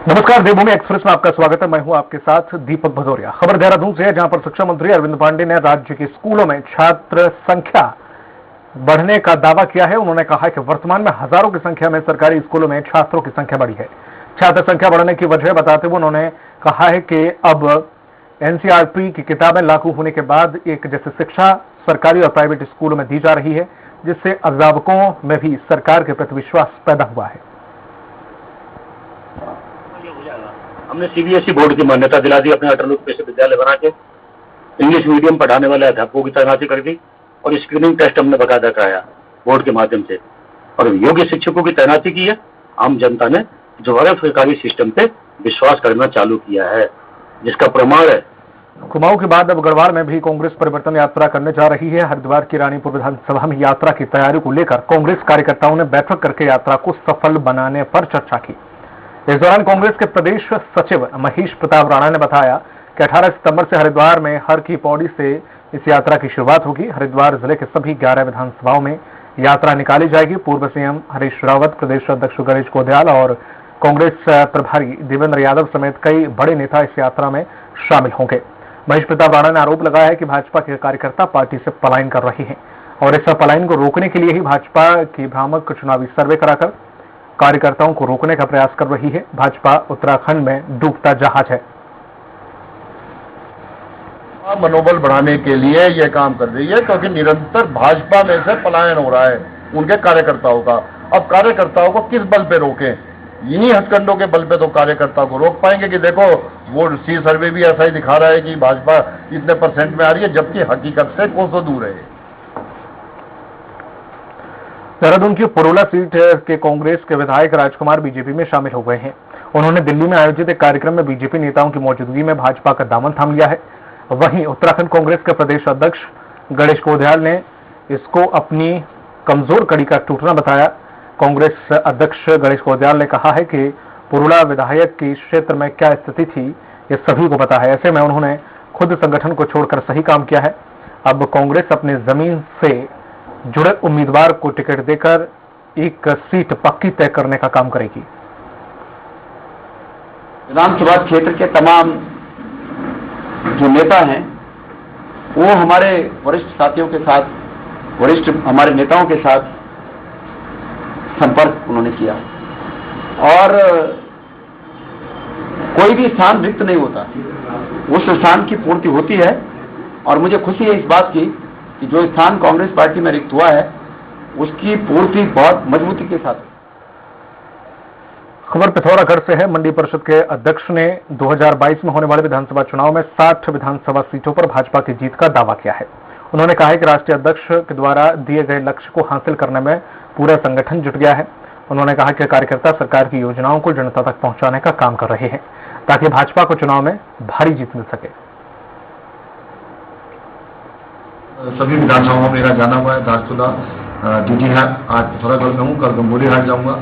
नमस्कार, देवभूमि एक्सप्रेस में आपका स्वागत है। मैं हूं आपके साथ दीपक भदौरिया। खबर देहरादून से है, जहां पर शिक्षा मंत्री अरविंद पांडे ने राज्य के स्कूलों में छात्र संख्या बढ़ने का दावा किया है। उन्होंने कहा कि वर्तमान में हजारों की संख्या में सरकारी स्कूलों में छात्रों की संख्या बढ़ी है। छात्र संख्या बढ़ने की वजह बताते हुए उन्होंने कहा है कि अब एनसीईआरटी की किताबें लागू होने के बाद एक जैसे शिक्षा सरकारी और प्राइवेट स्कूलों में दी जा रही है, जिससे अभिभावकों में भी सरकार के प्रति विश्वास पैदा हुआ है। हमने सीबीएसई बोर्ड की मान्यता दिला दी, अपने अटल उत्कृष्ट विद्यालय बना के इंग्लिश मीडियम पढ़ाने वाले अध्यापकों की तैनाती कर दी और स्क्रीनिंग टेस्ट हमने बकायदा कराया बोर्ड के माध्यम से और योग्य शिक्षकों की तैनाती की है। आम जनता ने दोबारा सरकारी सिस्टम पे विश्वास करना चालू किया है, जिसका प्रमाण है। कुमाऊं के बाद अब गढ़वाल में भी कांग्रेस परिवर्तन यात्रा करने जा रही है। हरिद्वार की रानीपुर विधानसभा में यात्रा की तैयारी को लेकर कांग्रेस कार्यकर्ताओं ने बैठक करके यात्रा को सफल बनाने पर चर्चा की। इस दौरान कांग्रेस के प्रदेश सचिव महेश प्रताप राणा ने बताया कि 18 सितंबर से हरिद्वार में हर की पौड़ी से इस यात्रा की शुरुआत होगी। हरिद्वार जिले के सभी 11 विधानसभाओं में यात्रा निकाली जाएगी। पूर्व सीएम हरीश रावत, प्रदेश अध्यक्ष गणेश गोंदियाल और कांग्रेस प्रभारी देवेंद्र यादव समेत कई बड़े नेता इस यात्रा में शामिल होंगे। महेश प्रताप राणा ने आरोप लगाया है कि भाजपा के कार्यकर्ता पार्टी से पलायन कर रहे हैं और इस पलायन को रोकने के लिए ही भाजपा की भ्रामक चुनावी सर्वे कराकर कार्यकर्ताओं को रोकने का प्रयास कर रही है। भाजपा उत्तराखंड में डूबता जहाज है। मनोबल बढ़ाने के लिए यह काम कर रही है, क्योंकि निरंतर भाजपा में से पलायन हो रहा है उनके कार्यकर्ताओं का। अब कार्यकर्ताओं को किस बल पे रोकें? इन्हीं हथकंडों के बल पे तो कार्यकर्ता को रोक पाएंगे कि देखो वो सी सर्वे भी ऐसा ही दिखा रहा है कि भाजपा इतने % में आ रही है, जबकि हकीकत से कोसों दूर है। देहरादून की पुरोला सीट के कांग्रेस के विधायक राजकुमार बीजेपी में शामिल हो गए हैं। उन्होंने दिल्ली में आयोजित एक कार्यक्रम में बीजेपी नेताओं की मौजूदगी में भाजपा का दामन थाम लिया है। वहीं उत्तराखंड कांग्रेस के प्रदेश अध्यक्ष गणेश गोंदियाल ने इसको अपनी कमजोर कड़ी का टूटना बताया। कांग्रेस अध्यक्ष गणेश गोंदियाल ने कहा है कि पुरोला विधायक की क्षेत्र में क्या स्थिति थी ये सभी को पता है। ऐसे में उन्होंने खुद संगठन को छोड़कर सही काम किया है। अब कांग्रेस अपनी जमीन से जुड़े उम्मीदवार को टिकट देकर एक सीट पक्की तय करने का काम करेगी। विधानसभा क्षेत्र के तमाम जो नेता हैं वो हमारे वरिष्ठ साथियों के साथ, वरिष्ठ हमारे नेताओं के साथ संपर्क उन्होंने किया और कोई भी स्थान रिक्त नहीं होता, उस स्थान की पूर्ति होती है। और मुझे खुशी है इस बात की कि जो स्थान कांग्रेस पार्टी में रिक्त हुआ है उसकी पूर्ति बहुत मजबूती के साथ। खबर पिथौरागढ़ से है। मंडी परिषद के अध्यक्ष ने 2022 में होने वाले विधानसभा चुनाव में 60 विधानसभा सीटों पर भाजपा की जीत का दावा किया है। उन्होंने कहा है कि राष्ट्रीय अध्यक्ष के द्वारा दिए गए लक्ष्य को हासिल करने में पूरा संगठन जुट गया है। उन्होंने कहा कि कार्यकर्ता सरकार की योजनाओं को जनता तक पहुंचाने का काम कर रहे हैं ताकि भाजपा को चुनाव में भारी जीत मिल सके। सभी विधानसभाओं में मेरा जाना हुआ है, धारचूला ड्यूटी है। आज पिथौरागढ़ में हूँ, कल गंगोली हाट जाऊंगा,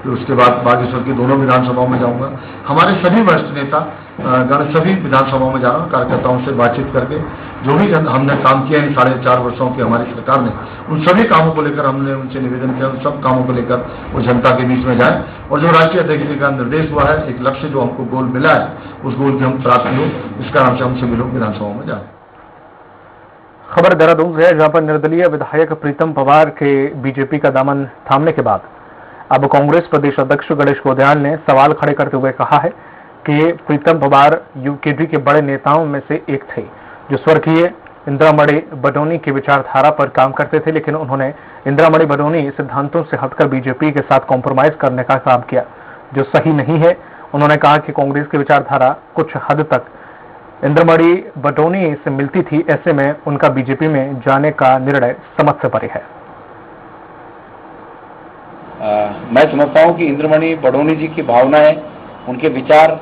फिर उसके बाद बागेश्वर की दोनों विधानसभाओं में जाऊंगा। हमारे सभी वरिष्ठ नेता गण सभी विधानसभाओं में जा रहा हूँ, कार्यकर्ताओं से बातचीत करके जो भी हमने काम किया इन 4.5 वर्षों की हमारी सरकार ने, उन सभी कामों को लेकर हमने उनसे निवेदन किया, उन सब कामों को लेकर वो जनता के बीच में जाए और जो राष्ट्रीय अध्यक्ष जी का निर्देश हुआ है, एक लक्ष्य जो हमको गोल मिला है, उस गोल की हम प्राप्ति हो, इस कारण से हम सभी लोग विधानसभाओं में जाए। खबर देहरादून से है, जहां पर निर्दलीय विधायक प्रीतम पवार के बीजेपी का दामन थामने के बाद अब कांग्रेस प्रदेश अध्यक्ष गणेश गोंदियाल ने सवाल खड़े करते हुए कहा है कि प्रीतम पवार यूकेडी के बड़े नेताओं में से एक थे जो स्वर्गीय इंदिरामणि बडोनी की विचारधारा पर काम करते थे, लेकिन उन्होंने इंदिरामणि बडोनी सिद्धांतों से हटकर बीजेपी के साथ कॉम्प्रोमाइज करने का काम किया, जो सही नहीं है। उन्होंने कहा कि कांग्रेस की विचारधारा कुछ हद तक इंदिरामणि बडोनी से मिलती थी, ऐसे में उनका बीजेपी में जाने का निर्णय समझ से परे है। मैं समझता हूं कि इंदिरामणि बडोनी जी की भावनाएं, उनके विचार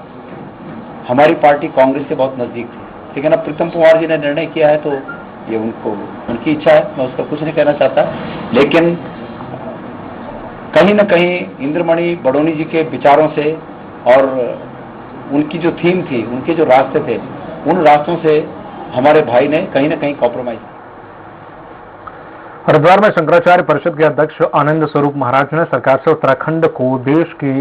हमारी पार्टी कांग्रेस से बहुत नजदीक थी, लेकिन अब प्रीतम पवार जी ने निर्णय किया है तो ये उनकी इच्छा है, मैं उसका कुछ नहीं कहना चाहता। लेकिन कहीं न कहीं इंदिरामणि बडोनी जी के विचारों से और उनकी जो थीम थी, उनके जो रास्ते थे, उन रास्तों से हमारे भाई ने कहीं न कहीं कॉम्प्रोमाइज। हरिद्वार में शंकराचार्य परिषद के अध्यक्ष आनंद स्वरूप महाराज ने सरकार से उत्तराखंड को देश की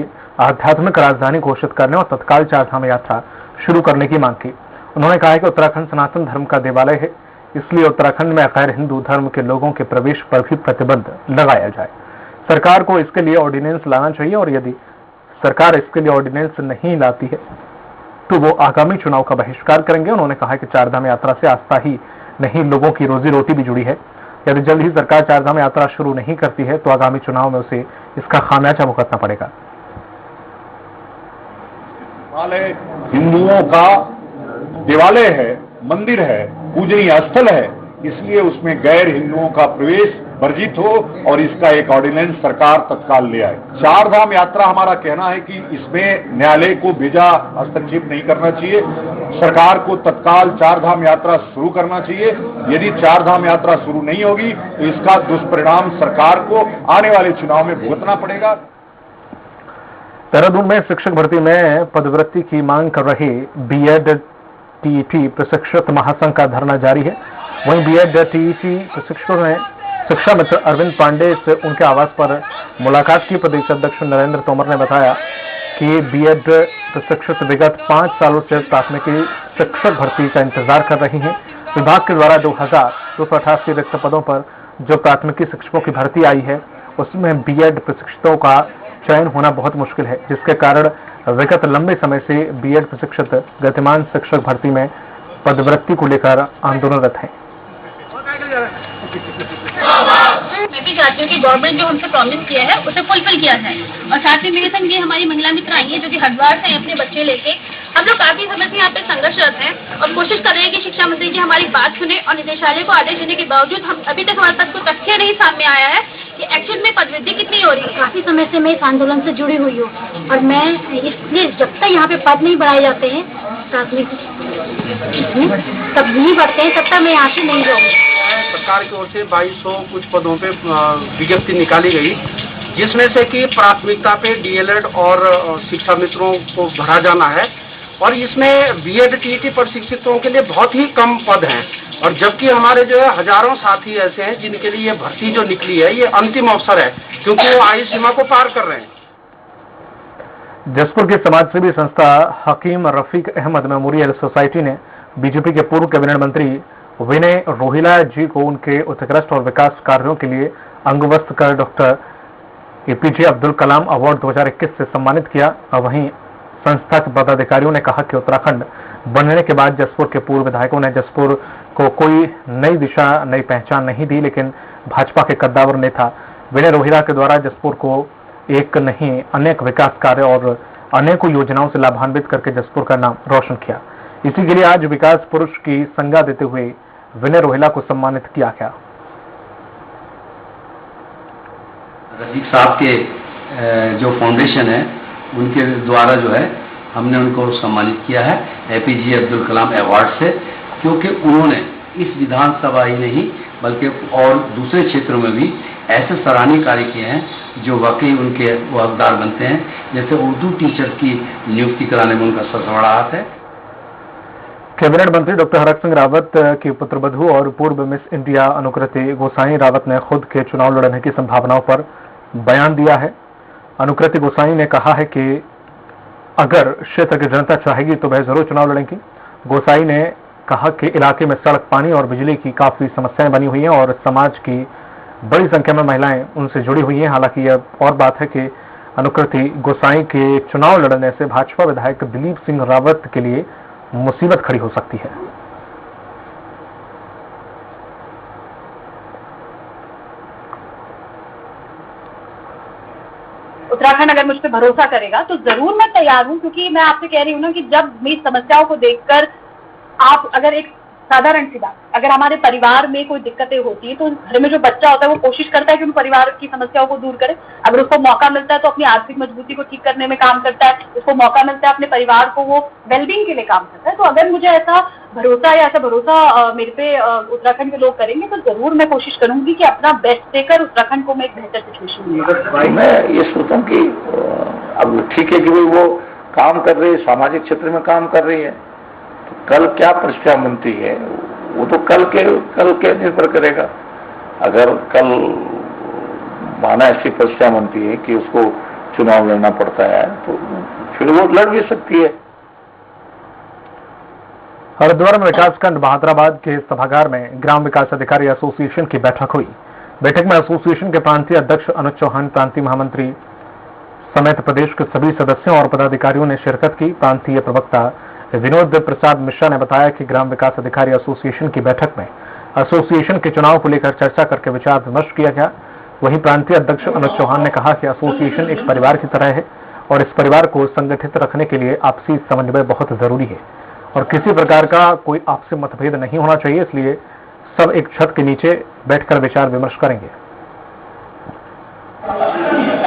आध्यात्मिक राजधानी घोषित करने और तत्काल चारधाम यात्रा शुरू करने की मांग की। उन्होंने कहा कि उत्तराखंड सनातन धर्म का देवालय है, इसलिए उत्तराखंड में गैर हिंदू धर्म के लोगों के प्रवेश पर भी प्रतिबंध लगाया जाए। सरकार को इसके लिए ऑर्डिनेंस लाना चाहिए और यदि सरकार इसके लिए ऑर्डिनेंस नहीं लाती है तो वो आगामी चुनाव का बहिष्कार करेंगे। उन्होंने कहा कि चारधाम यात्रा से आस्था ही नहीं, लोगों की रोजी रोटी भी जुड़ी है। यदि जल्द ही सरकार चारधाम यात्रा शुरू नहीं करती है तो आगामी चुनाव में उसे इसका खामियाजा भुगतना पड़ेगा। हिंदुओं का देवालय है, मंदिर है, पूजनीय स्थल है, इसलिए उसमें गैर हिंदुओं का प्रवेश वर्जित हो और इसका एक ऑर्डिनेंस सरकार तत्काल ले आए। चारधाम यात्रा हमारा कहना है कि इसमें न्यायालय को भेजा हस्तक्षेप नहीं करना चाहिए, सरकार को तत्काल चारधाम यात्रा शुरू करना चाहिए। यदि चारधाम यात्रा शुरू नहीं होगी तो इसका दुष्परिणाम सरकार को आने वाले चुनाव में भुगतना पड़ेगा। देहरादून में शिक्षक भर्ती में पदोन्नति की मांग कर रहे बीएड टीईटी प्रशिक्षक महासंघ का धरना जारी है। वहीं बीएड टीईटी प्रशिक्षकों ने शिक्षा मित्र अरविंद पांडे से उनके आवास पर मुलाकात की। प्रदेश अध्यक्ष नरेंद्र तोमर ने बताया कि बीएड प्रशिक्षक विगत 5 सालों से प्राथमिकी शिक्षक भर्ती का इंतजार कर रही हैं। विभाग के द्वारा 2288 रिक्त पदों पर जो प्राथमिकी शिक्षकों की भर्ती आई है उसमें बीएड प्रशिक्षकों का चयन होना बहुत मुश्किल है, जिसके कारण विगत लंबे समय से बीएड प्रशिक्षक गतिमान शिक्षक भर्ती में पदोन्नति को लेकर आंदोलनरत हैं। मैं भी चाहती हूँ कि गवर्नमेंट जो हमसे प्रॉमिस किया है उसे फुलफिल किया जाए। और साथ ही मेरे संग ये हमारी महिला मित्र आई है जो कि हरिद्वार से अपने बच्चे लेके, हम लोग काफी समय से यहाँ पे संघर्षरत हैं और कोशिश कर रहे हैं कि शिक्षा मंत्री जी हमारी बात सुने। और निदेशालय को आदेश देने के बावजूद हम अभी तक हमारे पास कोई तथ्य नहीं सामने आया है कि एक्चुअल में पदवृद्धि कितनी हो रही है। काफी समय से मैं इस आंदोलन से जुड़ी हुई हूँ और मैं इसलिए जब तक यहाँ पे पद नहीं बढ़ाए जाते हैं प्राथमिक तब नहीं बढ़ते हैं तब तक मैं यहाँ से नहीं जाऊँगी। सरकार की ओर से 2200 कुछ पदों पे विज्ञप्ति निकाली गई, जिसमें से कि प्राथमिकता पे डीएलएड और शिक्षा मित्रों को भरा जाना है और इसमें बीएड टीईटी प्रशिक्षकों के लिए बहुत ही कम पद हैं। और जबकि हमारे जो है हजारों साथी ऐसे हैं जिनके लिए ये भर्ती जो निकली है ये अंतिम अवसर है, क्योंकि वो आयु सीमा को पार कर रहे हैं। जसपुर की समाजसेवी संस्था हकीम रफीक अहमद मेमोरियल सोसाइटी ने बीजेपी के पूर्व कैबिनेट मंत्री विनय रोहिला जी को उनके उत्कृष्ट और विकास कार्यों के लिए अंगवस्त्र कर doctor APJ Abdul Kalam award 2021 से सम्मानित किया। वहीं संस्था के पदाधिकारियों ने कहा कि उत्तराखंड बनने के बाद जसपुर के पूर्व विधायकों ने जसपुर को कोई नई दिशा, नई पहचान नहीं दी, लेकिन भाजपा के कद्दावर नेता विनय रोहिला के द्वारा जसपुर को एक नहीं अनेक विकास कार्य और अनेकों योजनाओं से लाभान्वित करके जसपुर का नाम रोशन किया। इसी के लिए आज विकास पुरुष की संज्ञा देते हुए विनय रोहिला को सम्मानित किया गया। रफीक साहब के जो फाउंडेशन है उनके द्वारा जो है हमने उनको सम्मानित किया है एपीजे अब्दुल कलाम अवार्ड से, क्योंकि उन्होंने इस विधानसभा ही नहीं बल्कि और दूसरे क्षेत्रों में भी ऐसे सराहनीय कार्य किए हैं जो वाकई उनके वो हकदार बनते हैं। जैसे उर्दू टीचर की नियुक्ति कराने में उनका सबसे बड़ा हाथ है। कैबिनेट मंत्री डॉक्टर हरक सिंह रावत की पुत्रवधू और पूर्व मिस इंडिया अनुकृति गोसाई रावत ने खुद के चुनाव लड़ने की संभावनाओं पर बयान दिया है। अनुकृति गोसाई ने कहा है कि अगर क्षेत्र की जनता चाहेगी तो वह जरूर चुनाव लड़ेंगी। गोसाई ने कहा कि इलाके में सड़क, पानी और बिजली की काफी समस्याएं बनी हुई हैं और समाज की बड़ी संख्या में महिलाएं उनसे जुड़ी हुई हैं। हालांकि यह और बात है कि अनुकृति गोसाई के चुनाव लड़ने से भाजपा विधायक दिलीप सिंह रावत के लिए मुसीबत खड़ी हो सकती है। उत्तराखंड अगर मुझ पर भरोसा करेगा तो जरूर मैं तैयार हूँ, क्योंकि मैं आपसे कह रही हूँ ना कि जब मेरी समस्याओं को देखकर आप अगर एक साधारण सी बात, अगर हमारे परिवार में कोई दिक्कतें होती है तो घर में जो बच्चा होता है वो कोशिश करता है कि उन परिवार की समस्याओं को दूर करे। अगर उसको मौका मिलता है तो अपनी आर्थिक मजबूती को ठीक करने में काम करता है, उसको मौका मिलता है अपने परिवार को वो वेलबींग के लिए काम करता है। तो अगर मुझे ऐसा भरोसा मेरे पे उत्तराखंड के लोग करेंगे तो जरूर मैं कोशिश करूंगी कि अपना बेस्ट देकर उत्तराखंड को मैं एक बेहतर सिचुएशन में। मैं ये सोचता हूँ कि अब ठीक है कि भाई वो काम कर रही है, सामाजिक क्षेत्र में काम कर रही है, तो कल क्या परिस्थितियां बनती है वो तो कल के निर्भर करेगा। अगर कल माना ऐसी परिस्थितियां बनती है कि उसको चुनाव लड़ना पड़ता है तो फिर वो लड़ भी सकती है। हरिद्वार में विकासखंड बहादुराबाद के सभागार में ग्राम विकास अधिकारी एसोसिएशन की बैठक हुई। बैठक में एसोसिएशन के प्रांतीय अध्यक्ष अनुज चौहान, प्रांतीय महामंत्री समेत प्रदेश के सभी सदस्यों और पदाधिकारियों ने शिरकत की। प्रांतीय प्रवक्ता विनोद प्रसाद मिश्रा ने बताया कि ग्राम विकास अधिकारी एसोसिएशन की बैठक में एसोसिएशन के चुनाव को लेकर चर्चा करके विचार विमर्श किया गया। वहीं प्रांतीय अध्यक्ष अनुज चौहान ने कहा कि एसोसिएशन एक परिवार की तरह है और इस परिवार को संगठित रखने के लिए आपसी समन्वय बहुत जरूरी है और किसी प्रकार का कोई आपसी मतभेद नहीं होना चाहिए, इसलिए सब एक छत के नीचे बैठकर विचार विमर्श करेंगे।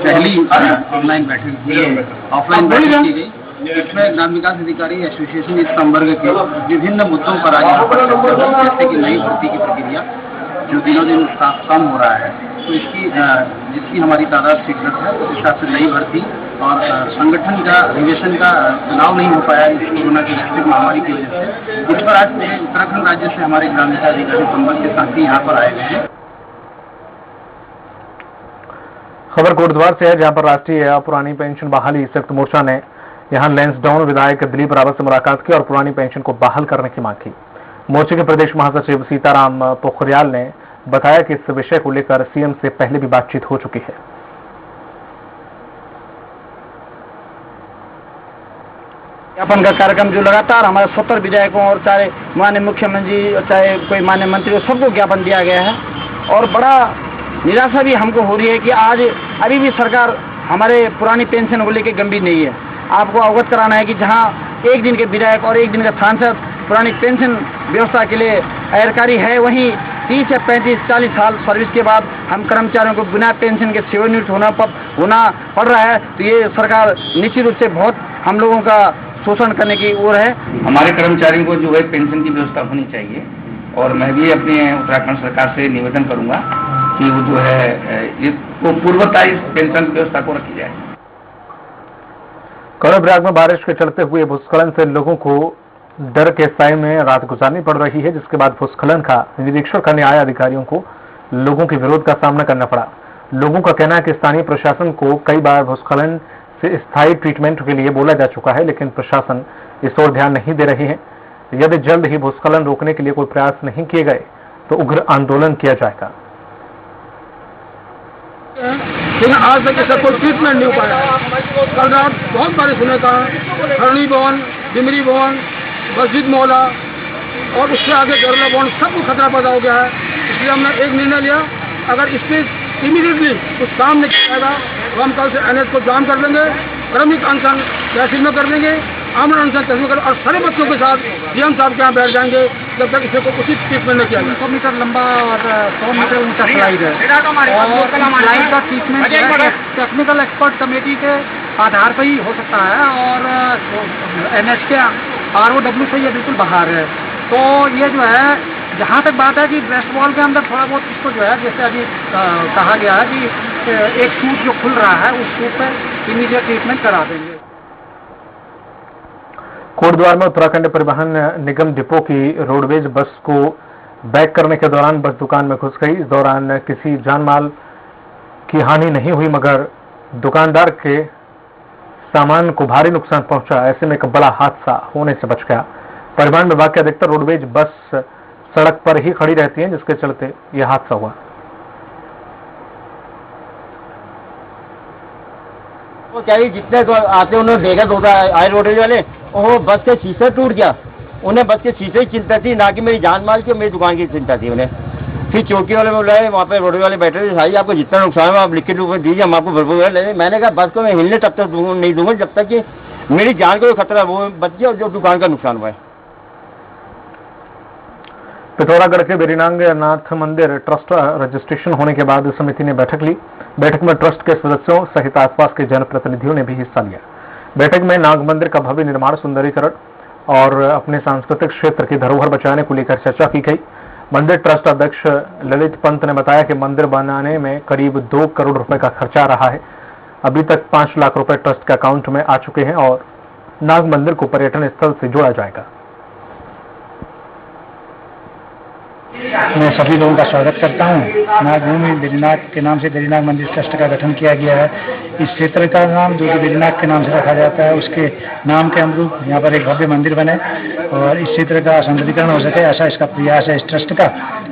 पहली ऑनलाइन बैठक की गई, ऑफलाइन बैठक की गई। इसमें ग्राम विकास अधिकारी एसोसिएशन इस संवर्ग के विभिन्न मुद्दों पर आज यहाँ पर चर्चा हुई, जैसे कि नई भर्ती की प्रक्रिया जो दिनों दिन कम हो रहा है, तो इसकी जिसकी हमारी तादाद स्वीकृत है उस हिसाब से नई भर्ती और संगठन का अधिवेशन का चुनाव नहीं हो पाया इस कोरोना की वैश्विक महामारी की वजह से। इस पर आज पूरे उत्तराखंड राज्य से हमारे ग्राम विकास अधिकारी संवर्ग के साथी यहाँ पर आए हुए हैं। खबर कोटद्वार से है, जहां पर राष्ट्रीय पुरानी पेंशन बहाली संयुक्त मोर्चा ने यहां लैंसडाउन विधायक दिलीप रावत से मुलाकात की और पुरानी पेंशन को बहाल करने की मांग की। मोर्चे के प्रदेश महासचिव सीताराम पोखरियाल ने बताया कि इस विषय को लेकर सीएम से पहले भी बातचीत हो चुकी है। ज्ञापन का कार्यक्रम जो लगातार हमारे 70 विधायकों और चाहे माननीय मुख्यमंत्री और चाहे कोई माननीय मंत्री सबको ज्ञापन दिया गया है और बड़ा निराशा भी हमको हो रही है कि आज अभी भी सरकार हमारे पुरानी पेंशन को लेकर गंभीर नहीं है। आपको अवगत कराना है कि जहां एक दिन के विधायक और एक दिन का सांसद पुरानी पेंशन व्यवस्था के लिए अधिकारी है, वहीं 30 या 35-40 साल सर्विस के बाद हम कर्मचारियों को बिना पेंशन के सेवानिवृत्त होना पड़ रहा है। तो ये सरकार निश्चित रूप से बहुत हम लोगों का शोषण करने की ओर है। हमारे कर्मचारियों को जो है पेंशन की व्यवस्था होनी चाहिए और मैं भी अपने उत्तराखंड सरकार से निवेदन करूंगा कि वो जो है इसको पूर्वता इस पेंशन व्यवस्था को रखी जाए। कर्णप्रयाग में बारिश के चलते हुए भूस्खलन से लोगों को डर के साए में रात गुजारनी पड़ रही है, जिसके बाद भूस्खलन का निरीक्षण करने आए अधिकारियों को लोगों के विरोध का सामना करना पड़ा। लोगों का कहना है कि स्थानीय प्रशासन को कई बार भूस्खलन से स्थायी ट्रीटमेंट के लिए बोला जा चुका है, लेकिन प्रशासन इस ओर ध्यान नहीं दे रही है। यदि जल्द ही भूस्खलन रोकने के लिए कोई प्रयास नहीं किए गए तो उग्र आंदोलन किया जाएगा। लेकिन आज तक इसका कोई ट्रीटमेंट नहीं हो पाया। कल रात बहुत बारिश होने का हरणी भवन, डिमरी भवन, मस्जिद मोहल्ला और उससे आगे गरला भवन सबको खतरा पैदा हो गया है। इसलिए हमने एक निर्णय लिया, अगर इस पर इमीडिएटली कुछ काम नहीं किया जाएगा तो हम कल से NH को जाम कर लेंगे, क्रमिक अनशन तहसील में कर लेंगे, आमरण अनशन तहसील कर और सारे बच्चों के साथ डीएम साहब के यहाँ बैठ जाएंगे जब तक इसे को उचित ट्रीटमेंट नहीं किया जाए। 100 मीटर लंबा और 100 मीटर ऊंचा स्लाइड है और स्लाइड का ट्रीटमेंट टेक्निकल एक्सपर्ट कमेटी के आधार पर ही हो सकता है और NH के ROW से ये बिल्कुल बाहर है। तो ये जो है जहाँ तक बात है कि ब्रेस्ट वॉल के अंदर थोड़ा बहुत इसको जो है जैसे अभी कहा गया है कि एक सूट जो खुल रहा है उस सूट पर इमीडिएट ट्रीटमेंट करा देंगे। कोटद्वार में उत्तराखंड परिवहन निगम डिपो की रोडवेज बस को बैक करने के दौरान बस दुकान में घुस गई। इस दौरान किसी जान माल की हानि नहीं हुई, मगर दुकानदार के सामान को भारी नुकसान पहुंचा। ऐसे में एक बड़ा हादसा होने से बच गया। परिवहन विभाग के अधिकतर रोडवेज बस सड़क पर ही खड़ी रहती हैं, जिसके चलते यह हादसा हुआ। वो क्या जितने तो आते उन्होंने देखा तो आए रोडवेज वाले, वो बस के शीशे टूट गया। उन्हें बस के शीशे की चिंता थी, ना कि मेरी जान माल की, मेरी दुकान की चिंता थी उन्हें। फिर चौकी वाले बुलाए, वहाँ पे रोडवेज वाले बैठे थे, भाई आपको जितना नुकसान है आप लिखित रूप में दीजिए, हम आपको भरपूर ले। मैंने कहा बस को मैं हिलने तब तक नहीं दूंगा जब तक कि मेरी जान को खतरा वो बच गया और जो दुकान का नुकसान हुआ है। पिथौरागढ़ के बेरीनांग नाथ मंदिर ट्रस्ट रजिस्ट्रेशन होने के बाद समिति ने बैठक ली। बैठक में ट्रस्ट के सदस्यों सहित आसपास के जनप्रतिनिधियों ने भी हिस्सा लिया। बैठक में नाग मंदिर का भव्य निर्माण, सुंदरीकरण और अपने सांस्कृतिक क्षेत्र की धरोहर बचाने को लेकर चर्चा की गई। मंदिर ट्रस्ट अध्यक्ष ललित पंत ने बताया कि मंदिर बनाने में करीब 2 करोड़ रुपए का खर्चा रहा है। अभी तक 5 लाख रुपए ट्रस्ट के अकाउंट में आ चुके हैं और नाग मंदिर को पर्यटन स्थल से जोड़ा जाएगा। मैं सभी लोगों का स्वागत करता हूँ। नागभूमि वेरीनाग के नाम से वेरीनाग मंदिर ट्रस्ट का गठन किया गया है। इस क्षेत्र का नाम जो कि वेरीनाग के नाम से रखा जाता है, उसके नाम के अनुरूप यहाँ पर एक भव्य मंदिर बने और इस क्षेत्र का सौंदर्यीकरण हो सके, ऐसा इसका प्रयास है इस ट्रस्ट का।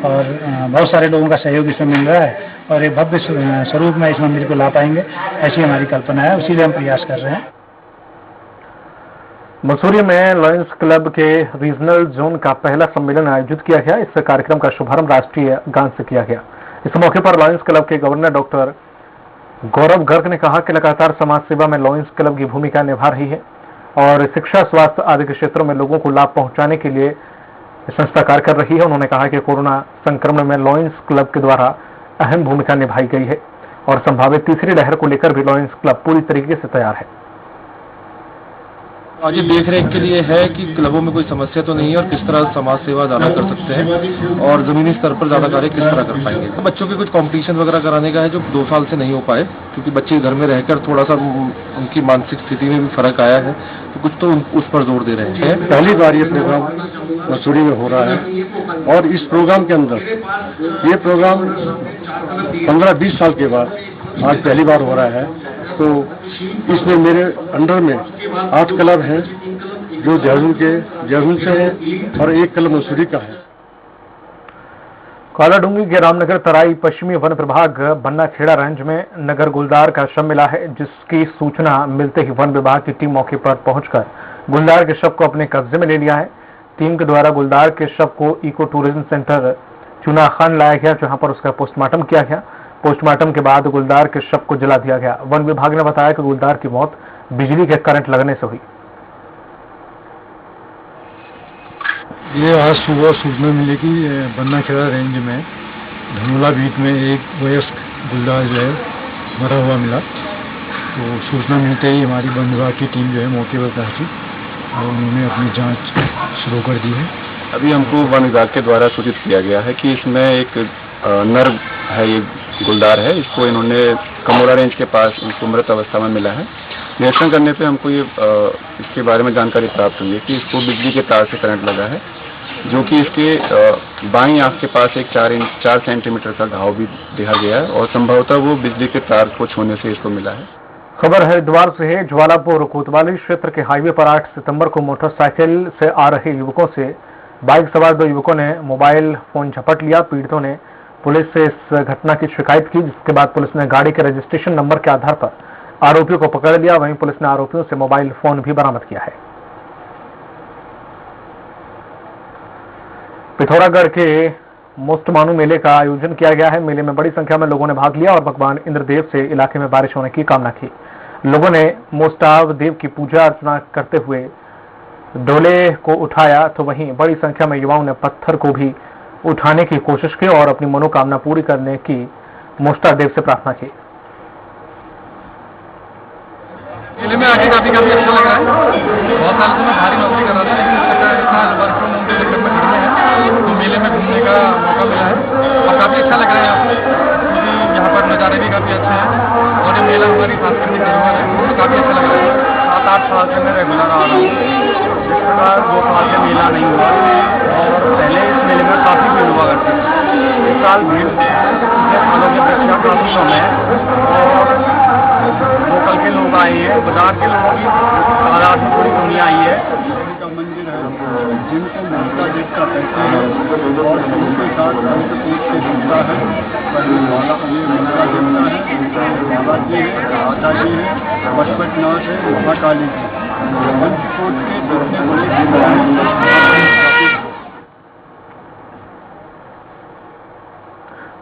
और बहुत सारे लोगों का सहयोग इसमें मिल रहा है और एक भव्य स्वरूप में इस मंदिर को ला पाएंगे, ऐसी हमारी कल्पना है। उसी लिए हम प्रयास कर रहे हैं। मसूरी में लॉयंस क्लब के रीजनल जोन का पहला सम्मेलन आयोजित किया गया। इस कार्यक्रम का शुभारंभ राष्ट्रीय गान से किया गया। इस मौके पर लॉयंस क्लब के गवर्नर डॉक्टर गौरव गर्ग ने कहा कि लगातार समाज सेवा में लॉयंस क्लब की भूमिका निभा रही है और शिक्षा, स्वास्थ्य आदि के क्षेत्रों में लोगों को लाभ पहुंचाने के लिए संस्था कार्य कर रही है। उन्होंने कहा कि कोरोना संक्रमण में लॉयंस क्लब के द्वारा अहम भूमिका निभाई गई है और संभावित तीसरी लहर को लेकर भी लॉयंस क्लब पूरी तरीके से तैयार है। आज ये देख रेख के लिए है कि क्लबों में कोई समस्या तो नहीं है और किस तरह समाज सेवा ज्यादा कर सकते हैं और जमीनी स्तर पर ज्यादा कार्य किस तरह कर पाएंगे। तो बच्चों के कुछ कंपटीशन वगैरह कराने का है जो 2 साल से नहीं हो पाए, क्योंकि बच्चे घर में रहकर थोड़ा सा उनकी मानसिक स्थिति में भी फर्क आया है, तो कुछ तो उस पर जोर दे रहे हैं। पहली बार ये प्रोग्राम मसूरी में हो रहा है और इस प्रोग्राम के अंदर ये प्रोग्राम 15-20 साल के बाद आज पहली बार हो रहा है। तो इसमें मेरे अंडर में 8 क्लब हैं जो देहरादून से है और 1 क्लब मसूरी का है। कालाडूंगी के रामनगर तराई पश्चिमी वन प्रभाग बन्नाखेड़ा रेंज में नगर गुलदार का शव मिला है, जिसकी सूचना मिलते ही वन विभाग की टीम मौके पर पहुंचकर गुलदार के शव को अपने कब्जे में ले लिया है। टीम के द्वारा गुलदार के शव को इको टूरिज्म सेंटर चुनाखान लाया गया, जहां पर उसका पोस्टमार्टम किया गया। पोस्टमार्टम के बाद गुलदार के शव को जला दिया गया। वन विभाग ने बताया कि गुलदार की मौत बिजली के करंट लगने से हुई। ये आज सुबह सूचना मिली कि बन्नाखेड़ा रेंज में धनोला बीच में एक वयस्क गुलदार जो है मरा हुआ मिला। तो सूचना मिलते ही हमारी वन विभाग की टीम जो है मौके पर पहुंची और उन्होंने अपनी जांच शुरू कर दी है। अभी हमको वन विभाग के द्वारा सूचित किया गया है कि इसमें एक नर है, ये गुलदार है। इसको इन्होंने कमोरा रेंज के पास इनको मृत अवस्था में मिला है। निरीक्षण करने पे हमको ये इसके बारे में जानकारी प्राप्त हुई है कि इसको बिजली के तार से करंट लगा है, जो कि इसके बाईं आंख के पास एक 4 सेंटीमीटर का घाव भी देखा गया है और संभवतः वो बिजली के तार को छूने से इसको मिला है। खबर हरिद्वार से है। ज्वालापुर कोतवाली क्षेत्र के हाईवे पर 8 सितंबर को मोटरसाइकिल से आ रहे युवकों से बाइक सवार 2 युवकों ने मोबाइल फोन झपट लिया। पीड़ितों ने पुलिस से इस घटना की शिकायत की, जिसके बाद पुलिस ने गाड़ी के रजिस्ट्रेशन नंबर के आधार पर आरोपियों को पकड़ लिया। वहीं पुलिस ने आरोपियों से मोबाइल फोन भी बरामद किया है। पिथौरागढ़ के मोस्टमानू मेले का आयोजन किया गया है। मेले में बड़ी संख्या में लोगों ने भाग लिया और भगवान इंद्रदेव से इलाके में बारिश होने की कामना की। लोगों ने मोस्टाव देव की पूजा अर्चना करते हुए डोले को उठाया, तो वहीं बड़ी संख्या में युवाओं ने पत्थर को भी उठाने की कोशिश की और अपनी मनोकामना पूरी करने की मोस्टा देव से प्रार्थना की। मेले में आके काफी अच्छा लग रहा है। बहुत साल से मैं भारी नौकरी कर रहा था, लेकिन इस साल वर्क फ्रॉम होम के चक्कर में खड़े हैं तो मेले में घूमने का मौका मिला है और काफी अच्छा लग रहा है यहाँ पे, क्योंकि यहाँ पर नज़ारे भी काफी अच्छे हैं और ये मेला हमारी सांस्कृतिक धरोहर है, तो काफी अच्छा लग रहा है। 7-8 साल से मैं रेगुलर आ रहा हूँ। इस प्रकार 2 साल से मेला नहीं हुआ और पहले इस मेले में काफी भीड़ हुआ करती थी। इस साल भीड़ पिछले सालों की अपेक्षा काफी कम है और लोकल के लोग आए हैं, बाजार के लोगों की तादाद में थोड़ी कमी आई है। का मंदिर है जिनको ममता देखता कहते हैं और उनके साथ पंचकोश से जुड़ता है। वाला ये ममता देखता है, बाबा जी है, माता जी है, पशुपतिनाथ है, महाकाली जी। पंचकोश के सबसे बड़े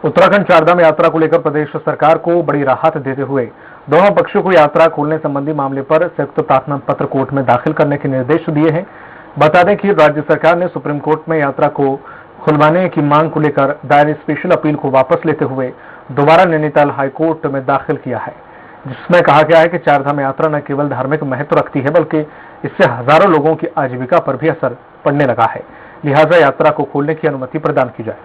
उत्तराखंड चारधाम यात्रा को लेकर प्रदेश सरकार को बड़ी राहत देते हुए दोनों पक्षों को यात्रा खोलने संबंधी मामले पर संयुक्त प्रार्थना पत्र कोर्ट में दाखिल करने के निर्देश दिए हैं। बता दें कि राज्य सरकार ने सुप्रीम कोर्ट में यात्रा को खुलवाने की मांग को लेकर दायर स्पेशल अपील को वापस लेते हुए दोबारा नैनीताल हाईकोर्ट में दाखिल किया है, जिसमें कहा गया है कि चारधाम यात्रा न केवल धार्मिक महत्व रखती है बल्कि इससे हजारों लोगों की आजीविका पर भी असर पड़ने लगा है। लिहाजा यात्रा को खोलने की अनुमति प्रदान की जाए।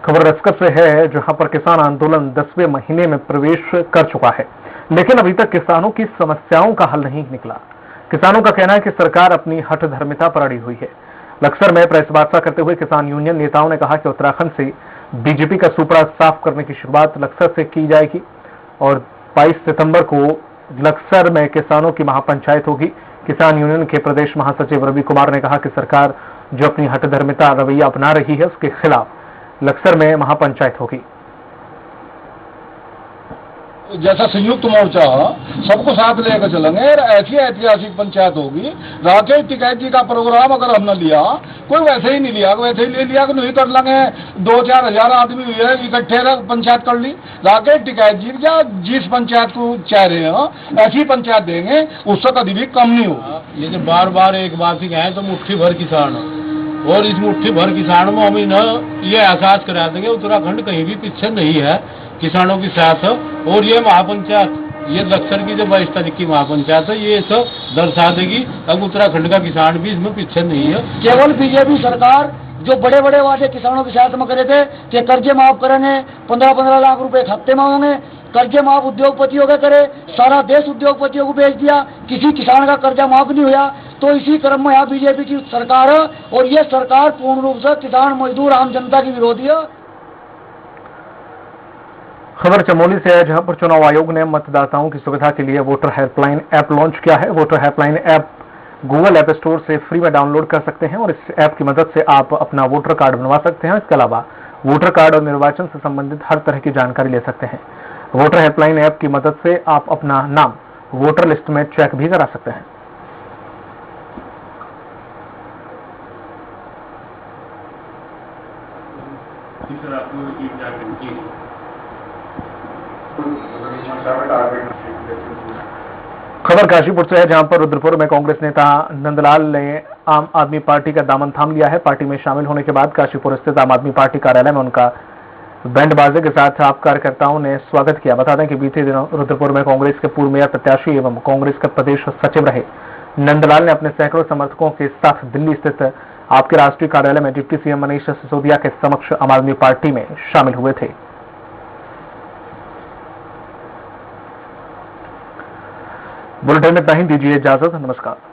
खबर रसकत से है, जहां पर किसान आंदोलन 10वें महीने में प्रवेश कर चुका है, लेकिन अभी तक किसानों की समस्याओं का हल नहीं निकला। किसानों का कहना है कि सरकार अपनी हठधर्मिता पर अड़ी हुई है। लक्सर में प्रेस वार्ता करते हुए किसान यूनियन नेताओं ने कहा कि उत्तराखंड से बीजेपी का सुपड़ा साफ करने की शुरुआत लक्सर से की जाएगी और 22 सितंबर को लक्सर में किसानों की महापंचायत होगी। किसान यूनियन के प्रदेश महासचिव रवि कुमार ने कहा कि सरकार जो अपनी हठधर्मिता रवैया अपना रही है उसके खिलाफ लक्सर में महापंचायत होगी। जैसा संयुक्त मोर्चा सबको साथ लेकर चलेंगे, ऐसी ऐतिहासिक पंचायत होगी। राकेश टिकैत जी का प्रोग्राम अगर हमने लिया, कोई वैसे ही नहीं लिया, वैसे ही ले लिया कि नहीं कर लेंगे, 2-4 हजार आदमी हुए इकट्ठे पंचायत कर ली। राकेश टिकैत जी क्या जिस पंचायत को चाह रहे हैं ऐसी पंचायत देंगे, उससे कभी भी कम नहीं होगा। ये जो बार बार एक बात ही कहें तो मुट्ठी भर किसान, और इस मुट्ठी भर किसान में हम इन्हें ये एहसास करा देंगे उत्तराखंड कहीं भी पीछे नहीं है किसानों के साथ। और ये महापंचायत, ये लक्सर की जो 22 तारीख की महापंचायत है, ये सब दर्शा देगी अब उत्तराखंड का किसान भी इसमें पीछे नहीं है। केवल बीजेपी सरकार जो बड़े बड़े वादे किसानों के साथ में करे थे कि कर्जे माफ करेंगे, 15-15 लाख रुपए हफ्ते में होंगे, कर्जे माफ उद्योगपतियों के करे, सारा देश उद्योगपतियों को बेच दिया, किसी किसान का कर्जा माफ नहीं हुआ। तो इसी क्रम में यहाँ बीजेपी की सरकार है और ये सरकार पूर्ण रूप से किसान मजदूर आम जनता की विरोधी है। खबर चमोली से है, जहां पर चुनाव आयोग ने मतदाताओं की सुविधा के लिए वोटर हेल्पलाइन ऐप लॉन्च किया है। Voter helpline app Google app store से फ्री में डाउनलोड कर सकते हैं और इस ऐप की मदद से आप अपना वोटर कार्ड बनवा सकते हैं। इसके अलावा वोटर कार्ड और निर्वाचन से संबंधित हर तरह की जानकारी ले सकते हैं। वोटर हेल्पलाइन ऐप की मदद से आप अपना नाम वोटर लिस्ट में चेक भी करा सकते हैं। खबर काशीपुर से है, जहां पर रुद्रपुर में कांग्रेस नेता नंदलाल ने आम आदमी पार्टी का दामन थाम लिया है। पार्टी में शामिल होने के बाद काशीपुर स्थित आम आदमी पार्टी कार्यालय में उनका बैंड बाजे के साथ आप कार्यकर्ताओं ने स्वागत किया। बता दें कि बीते दिनों रुद्रपुर में कांग्रेस के पूर्व मेयर प्रत्याशी एवं कांग्रेस के प्रदेश सचिव रहे नंदलाल ने अपने सैकड़ों समर्थकों के साथ दिल्ली स्थित आपके राष्ट्रीय कार्यालय में डिप्टी सीएम मनीष सिसोदिया के समक्ष आम आदमी पार्टी में शामिल हुए थे। बुलेटिन में इतना ही, दीजिए इजाजत, नमस्कार।